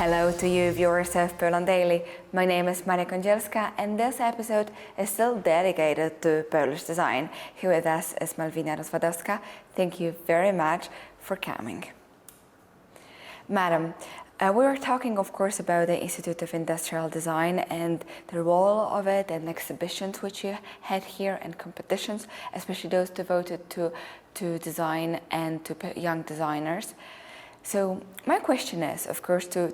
Hello to you viewers of Poland Daily. My name is Maria Kądzielska and this episode is still dedicated to Polish design. Here with us is Malwina Rozwadowska. Thank you very much for coming. Madam, we were talking of course about the Institute of Industrial Design and the role of it and exhibitions which you had here and competitions, especially those devoted to design and to young designers. So my question is, of course, to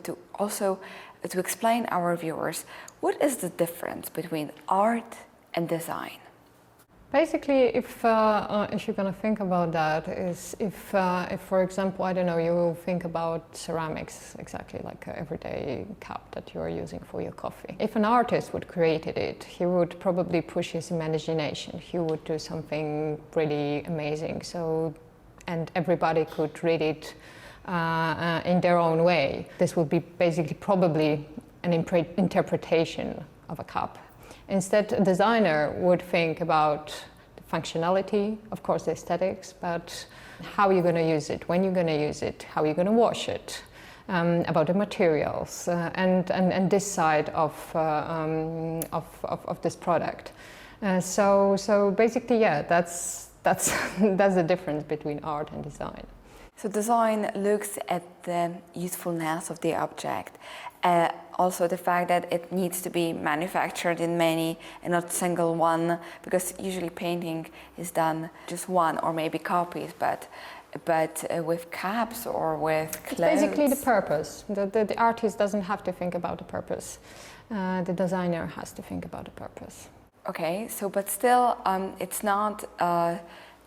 explain our viewers, what is the difference between art and design? Basically, if you're going to think about that, is if for example, I don't know, you think about ceramics, exactly like an everyday cup that you are using for your coffee. If an artist would create it, he would probably push his imagination. He would do something really amazing. So, and everybody could read it in their own way. This would be basically probably an interpretation of a cup. Instead, a designer would think about the functionality, of course the aesthetics, but how you're going to use it, when you're going to use it, how you're going to wash it, about the materials, and this side of this product. So basically, yeah, that's the difference between art and design. So design looks at the usefulness of the object, also the fact that it needs to be manufactured in many and not single one, because usually painting is done just one or maybe copies, but with caps or with clothes. It's basically the purpose. The artist doesn't have to think about the purpose. The designer has to think about the purpose. Okay, so but still it's not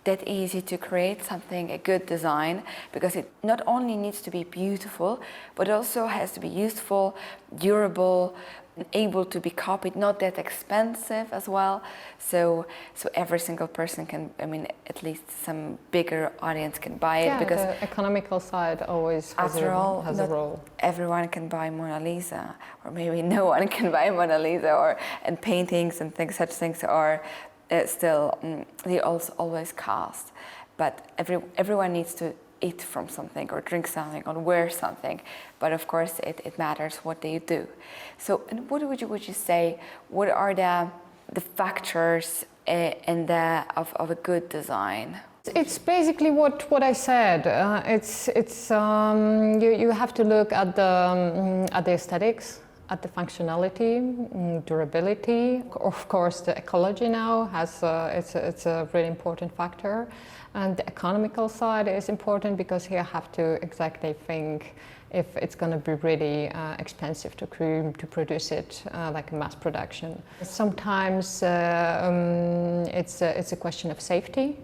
that easy to create something, a good design, because it not only needs to be beautiful, but also has to be useful, durable, able to be copied, not that expensive as well. So every single person can, I mean, at least some bigger audience can buy it, because the economical side always has a role. Everyone can buy Mona Lisa, or maybe no one can buy Mona Lisa, and paintings and such things are still they also always cost, but everyone needs to eat from something or drink something or wear something, but of course it matters what they do. So, and what would you say, what are the factors of a good design? It's basically what I said. You have to look at the aesthetics, at the functionality, durability. Of course, the ecology now it's a really important factor, and the economical side is important because you have to exactly think if it's going to be really expensive to produce it, like a mass production. Sometimes it's a question of safety,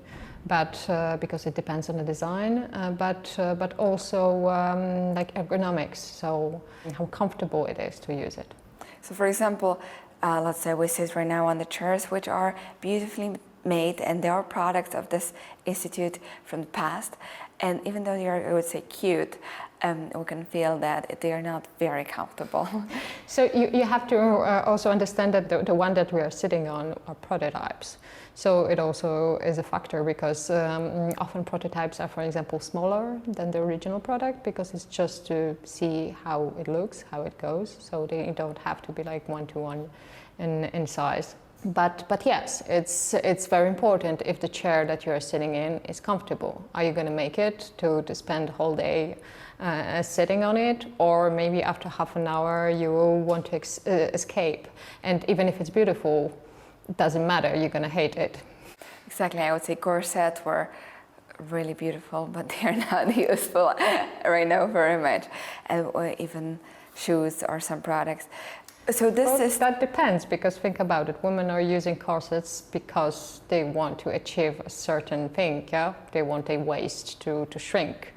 but because it depends on the design, but also like ergonomics, so how comfortable it is to use it. So for example, let's say we sit right now on the chairs, which are beautifully made, and they are products of this institute from the past, and even though they are, I would say, cute, we can feel that they are not very comfortable. So you have to also understand that the one that we are sitting on are prototypes. So it also is a factor, because often prototypes are, for example, smaller than the original product, because it's just to see how it looks, how it goes. So they don't have to be like 1-to-1 in size. But yes, it's very important if the chair that you're sitting in is comfortable. Are you going to make it to spend the whole day sitting on it, or maybe after half an hour you will want to escape? And even if it's beautiful, it doesn't matter, you're going to hate it. Exactly, I would say corsets were really beautiful, but they are not useful right now very much, and even shoes or some products. So that depends, because think about it, women are using corsets because they want to achieve a certain thing, yeah? They want their waist to shrink.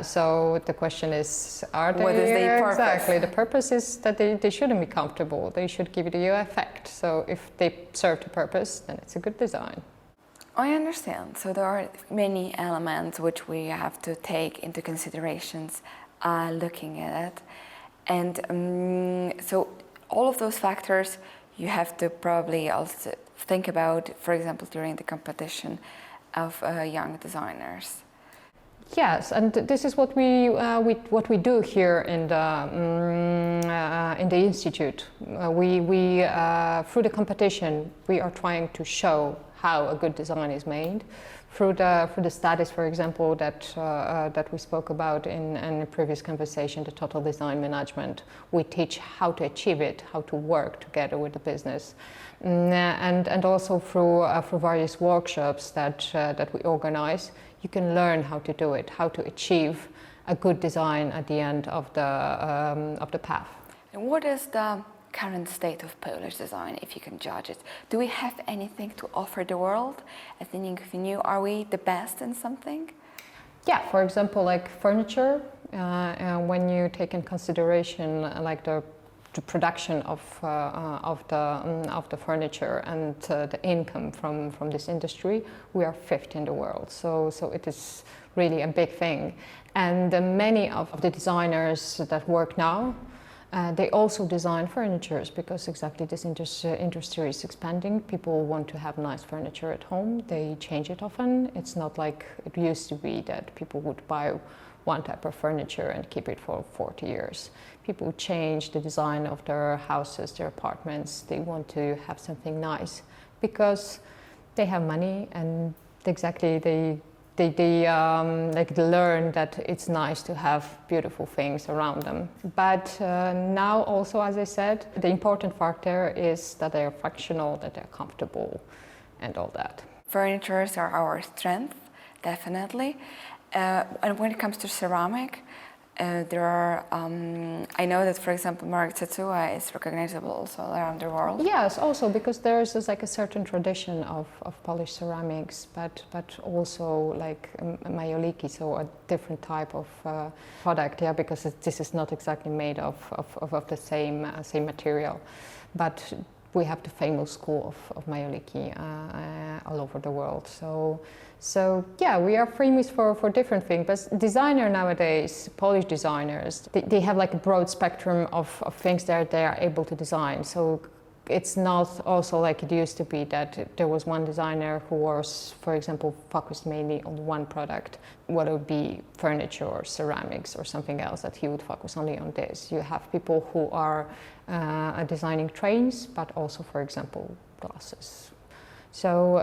So the question is, are they... What is the purpose? Exactly, the purpose is that they shouldn't be comfortable, they should give you effect. So if they serve the purpose, then it's a good design. I understand. So there are many elements which we have to take into considerations looking at it. And so all of those factors you have to probably also think about, for example, during the competition of young designers. Yes, and this is what we do here in the institute. We through the competition, we are trying to show how a good design is made. Through the studies, for example, that we spoke about in a previous conversation, the total design management, we teach how to achieve it, how to work together with the business, and also through various workshops that we organize. You can learn how to do it, how to achieve a good design at the end of the path. And what is the current state of Polish design, if you can judge it? Do we have anything to offer the world? I think if you knew, are we the best in something? Yeah, for example, like furniture, when you take in consideration like the production of the furniture and the income from this industry, we are fifth in the world. So it is really a big thing. And many of the designers that work now, they also design furniture because exactly this industry is expanding. People want to have nice furniture at home. They change it often. It's not like it used to be that people would buy one type of furniture and keep it for 40 years. People change the design of their houses, their apartments. They want to have something nice because they have money and exactly they learn that it's nice to have beautiful things around them. But now also, as I said, the important factor is that they are functional, that they're comfortable and all that. Furnitures are our strength, definitely. And when it comes to ceramic, there are, I know that, for example, Marek Cecula is recognizable also around the world. Yes, also because there's like a certain tradition of Polish ceramics, but also like majoliki, so a different type of product, yeah, because this is not exactly made of the same material. But we have the famous school of majoliki all over the world. So yeah, we are famous for different things. But designer nowadays, Polish designers, they have like a broad spectrum of things that they are able to design. So it's not also like it used to be that there was one designer who was, for example, focused mainly on one product, whether it be furniture or ceramics or something else, that he would focus only on this. You have people who are designing trains, but also, for example, glasses. So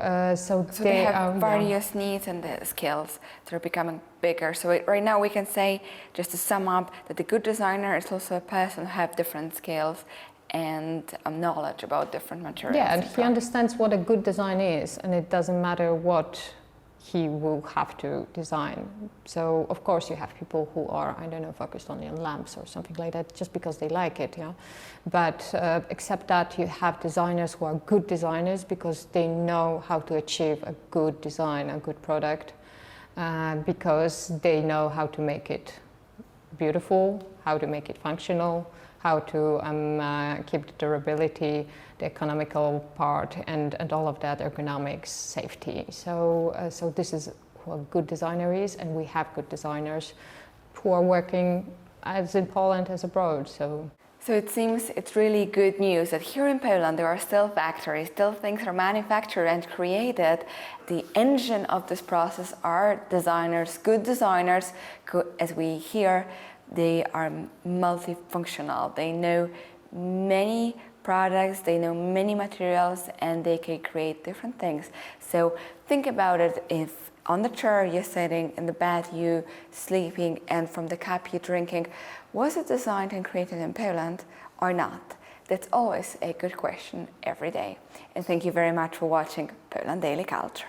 they have various needs and the skills that are becoming bigger. So right now we can say, just to sum up, that the good designer is also a person who has different skills and knowledge about different materials. Yeah, and he understands what a good design is, and it doesn't matter what he will have to design. So of course you have people who are, I don't know, focused only on lamps or something like that, just because they like it, yeah. But except that, you have designers who are good designers because they know how to achieve a good design, a good product, because they know how to make it beautiful, how to make it functional, how to keep the durability, the economical part, and all of that, ergonomics, safety. So this is who a good designer is, and we have good designers who are working as in Poland as abroad. So it seems it's really good news that here in Poland there are still factories, still things are manufactured and created. The engine of this process are designers, good designers, as we hear. They are multifunctional. They know many products, they know many materials, and they can create different things. So think about it. If on the chair you're sitting, in the bed you sleeping, and from the cup you're drinking, was it designed and created in Poland or not? That's always a good question every day. And thank you very much for watching Poland Daily Culture.